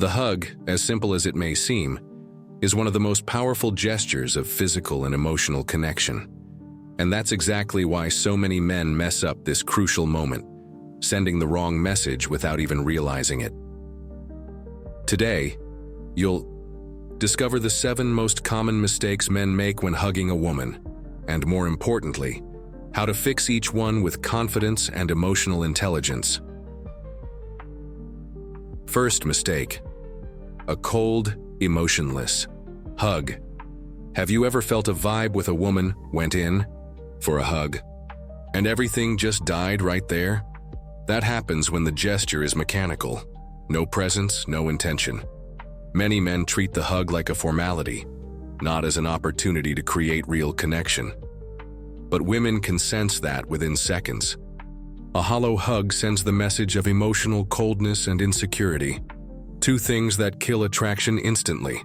The hug, as simple as it may seem, is one of the most powerful gestures of physical and emotional connection. And that's exactly why so many men mess up this crucial moment, sending the wrong message without even realizing it. Today, you'll discover the 7 most common mistakes men make when hugging a woman, and more importantly, how to fix each one with confidence and emotional intelligence. First mistake: a cold, emotionless hug. Have you ever felt a vibe with a woman, went in for a hug, and everything just died right there? That happens when the gesture is mechanical. No presence, no intention. Many men treat the hug like a formality, not as an opportunity to create real connection. But women can sense that within seconds. A hollow hug sends the message of emotional coldness and insecurity, 2 things that kill attraction instantly.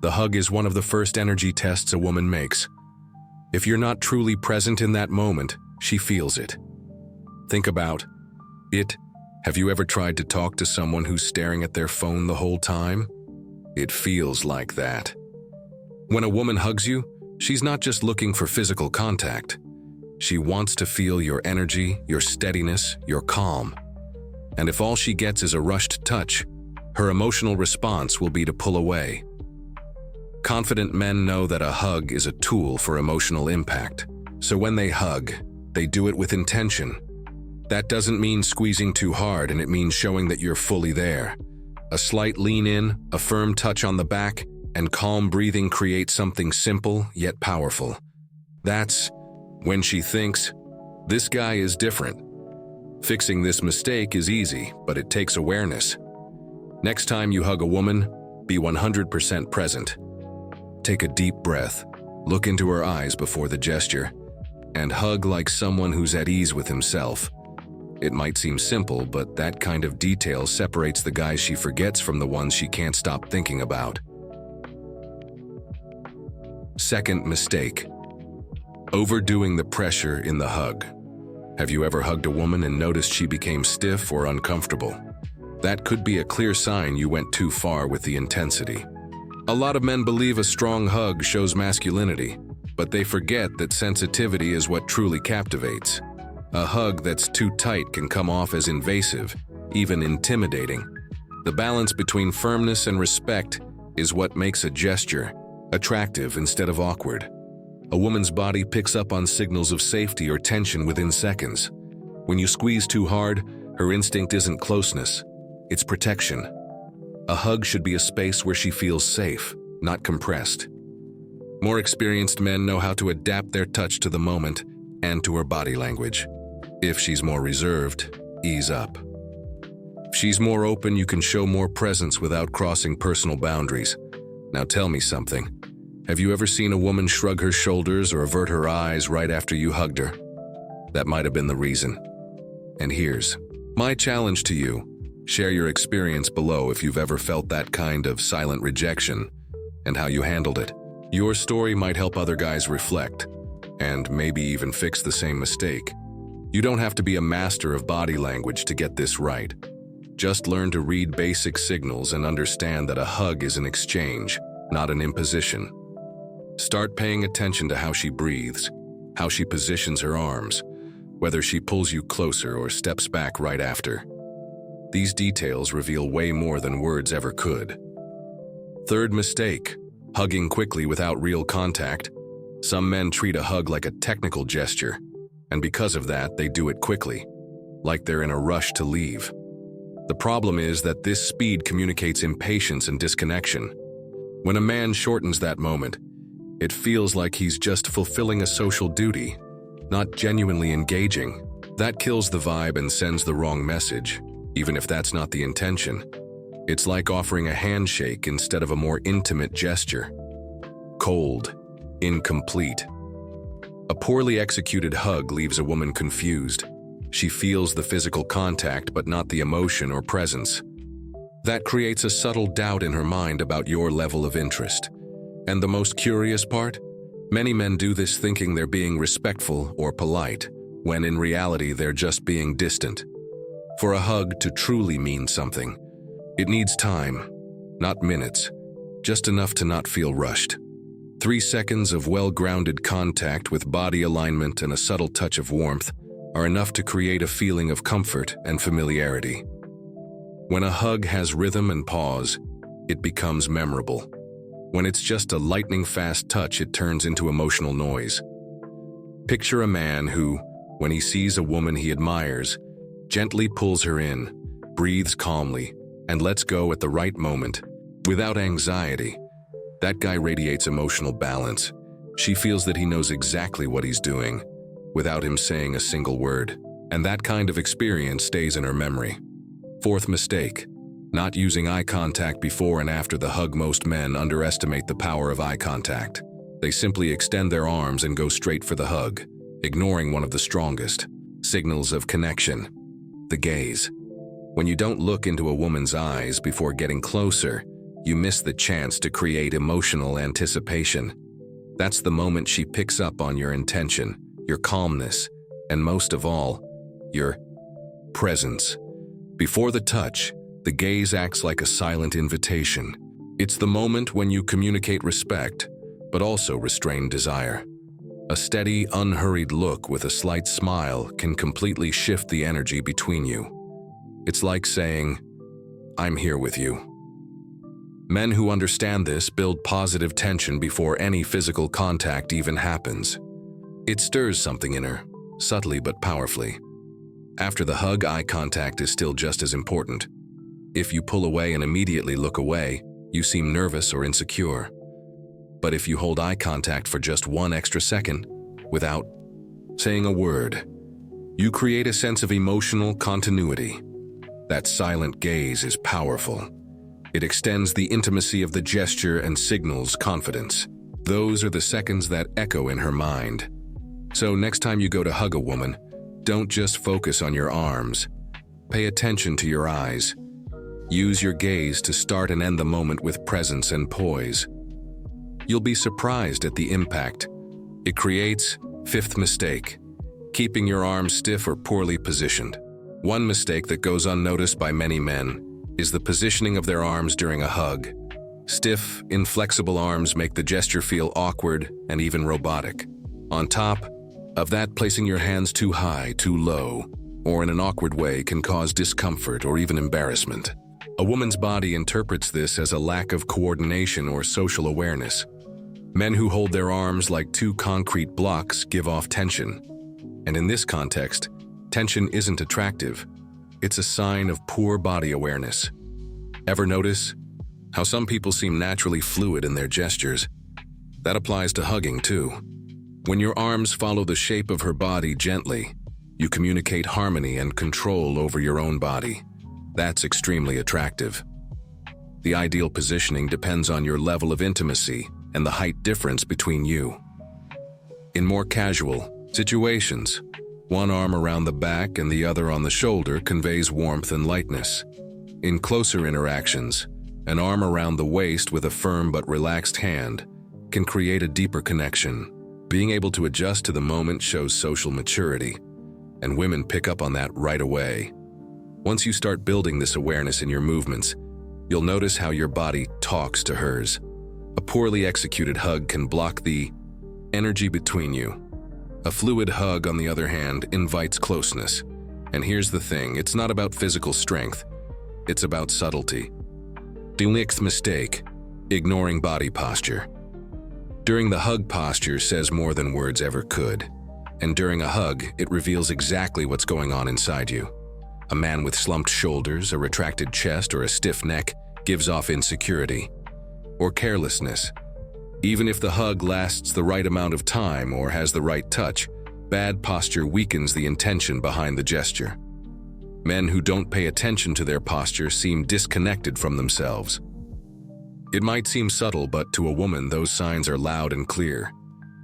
The hug is one of the first energy tests a woman makes. If you're not truly present in that moment, she feels it. Think about it. Have you ever tried to talk to someone who's staring at their phone the whole time? It feels like that. When a woman hugs you, she's not just looking for physical contact. She wants to feel your energy, your steadiness, your calm. And if all she gets is a rushed touch, her emotional response will be to pull away. Confident men know that a hug is a tool for emotional impact. So when they hug, they do it with intention. That doesn't mean squeezing too hard, and it means showing that you're fully there. A slight lean in, a firm touch on the back, and calm breathing create something simple yet powerful. That's when she thinks, "This guy is different." Fixing this mistake is easy, but it takes awareness. Next time you hug a woman, be 100% present. Take a deep breath, look into her eyes before the gesture, and hug like someone who's at ease with himself. It might seem simple, but that kind of detail separates the guys she forgets from the ones she can't stop thinking about. Second mistake: overdoing the pressure in the hug. Have you ever hugged a woman and noticed she became stiff or uncomfortable? That could be a clear sign you went too far with the intensity. A lot of men believe a strong hug shows masculinity, but they forget that sensitivity is what truly captivates. A hug that's too tight can come off as invasive, even intimidating. The balance between firmness and respect is what makes a gesture attractive instead of awkward. A woman's body picks up on signals of safety or tension within seconds. When you squeeze too hard, her instinct isn't closeness, it's protection. A hug should be a space where she feels safe, not compressed. More experienced men know how to adapt their touch to the moment and to her body language. If she's more reserved, ease up. If she's more open, you can show more presence without crossing personal boundaries. Now tell me something. Have you ever seen a woman shrug her shoulders or avert her eyes right after you hugged her? That might have been the reason. And here's my challenge to you. Share your experience below if you've ever felt that kind of silent rejection and how you handled it. Your story might help other guys reflect and maybe even fix the same mistake. You don't have to be a master of body language to get this right. Just learn to read basic signals and understand that a hug is an exchange, not an imposition. Start paying attention to how she breathes, how she positions her arms, whether she pulls you closer or steps back right after. These details reveal way more than words ever could. Third mistake: hugging quickly without real contact. Some men treat a hug like a technical gesture, and because of that, they do it quickly, like they're in a rush to leave. The problem is that this speed communicates impatience and disconnection. When a man shortens that moment, it feels like he's just fulfilling a social duty, not genuinely engaging. That kills the vibe and sends the wrong message, even if that's not the intention. It's like offering a handshake instead of a more intimate gesture. Cold, incomplete. A poorly executed hug leaves a woman confused. She feels the physical contact but not the emotion or presence. That creates a subtle doubt in her mind about your level of interest. And the most curious part? Many men do this thinking they're being respectful or polite, when in reality they're just being distant. For a hug to truly mean something, it needs time, not minutes, just enough to not feel rushed. 3 seconds of well-grounded contact with body alignment and a subtle touch of warmth are enough to create a feeling of comfort and familiarity. When a hug has rhythm and pause, it becomes memorable. When it's just a lightning-fast touch, it turns into emotional noise. Picture a man who, when he sees a woman he admires, gently pulls her in, breathes calmly, and lets go at the right moment, without anxiety. That guy radiates emotional balance. She feels that he knows exactly what he's doing, without him saying a single word. And that kind of experience stays in her memory. 4th mistake, not using eye contact before and after the hug. Most men underestimate the power of eye contact. They simply extend their arms and go straight for the hug, ignoring one of the strongest signals of connection: the gaze. When you don't look into a woman's eyes before getting closer, you miss the chance to create emotional anticipation. That's the moment she picks up on your intention, your calmness, and most of all, your presence. Before the touch, the gaze acts like a silent invitation. It's the moment when you communicate respect, but also restrain desire. A steady, unhurried look with a slight smile can completely shift the energy between you. It's like saying, "I'm here with you." Men who understand this build positive tension before any physical contact even happens. It stirs something in her, subtly but powerfully. After the hug, eye contact is still just as important. If you pull away and immediately look away, you seem nervous or insecure. But if you hold eye contact for just 1 extra second, without saying a word, you create a sense of emotional continuity. That silent gaze is powerful. It extends the intimacy of the gesture and signals confidence. Those are the seconds that echo in her mind. So next time you go to hug a woman, don't just focus on your arms. Pay attention to your eyes. Use your gaze to start and end the moment with presence and poise. You'll be surprised at the impact it creates. 5th mistake, keeping your arms stiff or poorly positioned. One mistake that goes unnoticed by many men is the positioning of their arms during a hug. Stiff, inflexible arms make the gesture feel awkward and even robotic. On top of that, placing your hands too high, too low, or in an awkward way can cause discomfort or even embarrassment. A woman's body interprets this as a lack of coordination or social awareness. Men who hold their arms like 2 concrete blocks give off tension. And in this context, tension isn't attractive. It's a sign of poor body awareness. Ever notice how some people seem naturally fluid in their gestures? That applies to hugging too. When your arms follow the shape of her body gently, you communicate harmony and control over your own body. That's extremely attractive. The ideal positioning depends on your level of intimacy and the height difference between you. In more casual situations, one arm around the back and the other on the shoulder conveys warmth and lightness. In closer interactions, an arm around the waist with a firm but relaxed hand can create a deeper connection. Being able to adjust to the moment shows social maturity, and women pick up on that right away. Once you start building this awareness in your movements, you'll notice how your body talks to hers. A poorly executed hug can block the energy between you. A fluid hug, on the other hand, invites closeness. And here's the thing, it's not about physical strength, it's about subtlety. The 6th mistake, ignoring body posture. During the hug, posture says more than words ever could. And during a hug, it reveals exactly what's going on inside you. A man with slumped shoulders, a retracted chest, or a stiff neck gives off insecurity or carelessness. Even if the hug lasts the right amount of time or has the right touch, bad posture weakens the intention behind the gesture. Men who don't pay attention to their posture seem disconnected from themselves. It might seem subtle, but to a woman, those signs are loud and clear.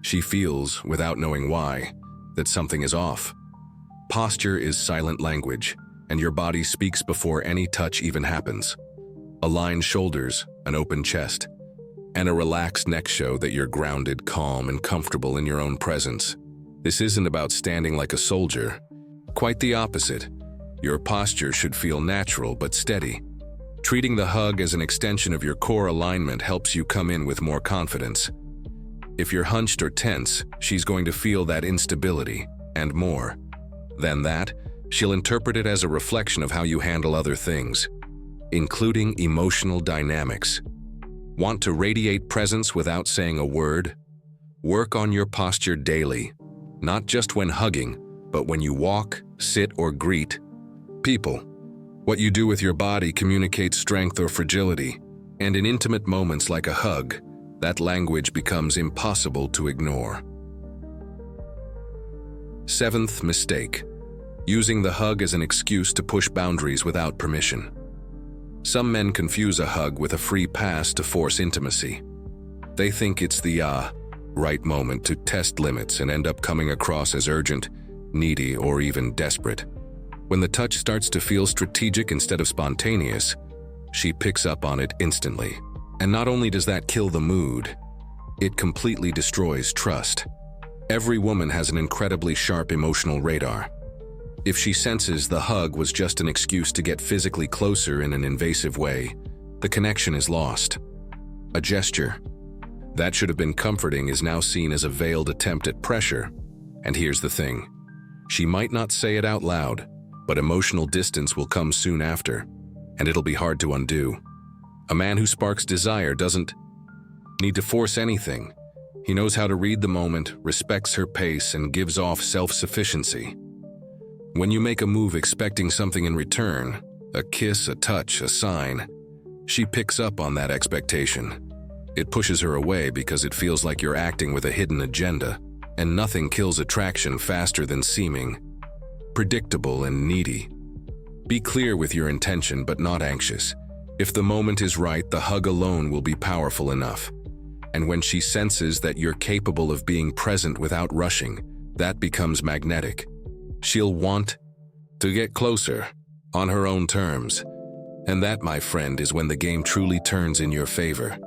She feels, without knowing why, that something is off. Posture is silent language, and your body speaks before any touch even happens. Aligned shoulders, an open chest, and a relaxed neck show that you're grounded, calm, and comfortable in your own presence. This isn't about standing like a soldier. Quite the opposite. Your posture should feel natural but steady. Treating the hug as an extension of your core alignment helps you come in with more confidence. If you're hunched or tense, she's going to feel that instability, and more than that, she'll interpret it as a reflection of how you handle other things, including emotional dynamics. Want to radiate presence without saying a word? Work on your posture daily, not just when hugging, but when you walk, sit, or greet people. What you do with your body communicates strength or fragility, and in intimate moments like a hug, that language becomes impossible to ignore. 7th mistake: using the hug as an excuse to push boundaries without permission. Some men confuse a hug with a free pass to force intimacy. They think it's the right moment to test limits and end up coming across as urgent, needy, or even desperate. When the touch starts to feel strategic instead of spontaneous, she picks up on it instantly. And not only does that kill the mood, it completely destroys trust. Every woman has an incredibly sharp emotional radar. If she senses the hug was just an excuse to get physically closer in an invasive way, the connection is lost. A gesture that should have been comforting is now seen as a veiled attempt at pressure. And here's the thing: she might not say it out loud, but emotional distance will come soon after, and it'll be hard to undo. A man who sparks desire doesn't need to force anything. He knows how to read the moment, respects her pace, and gives off self-sufficiency. When you make a move expecting something in return, a kiss, a touch, a sign, she picks up on that expectation. It pushes her away because it feels like you're acting with a hidden agenda, and nothing kills attraction faster than seeming predictable and needy. Be clear with your intention, but not anxious. If the moment is right, the hug alone will be powerful enough. And when she senses that you're capable of being present without rushing, that becomes magnetic. She'll want to get closer on her own terms. And that, my friend, is when the game truly turns in your favor.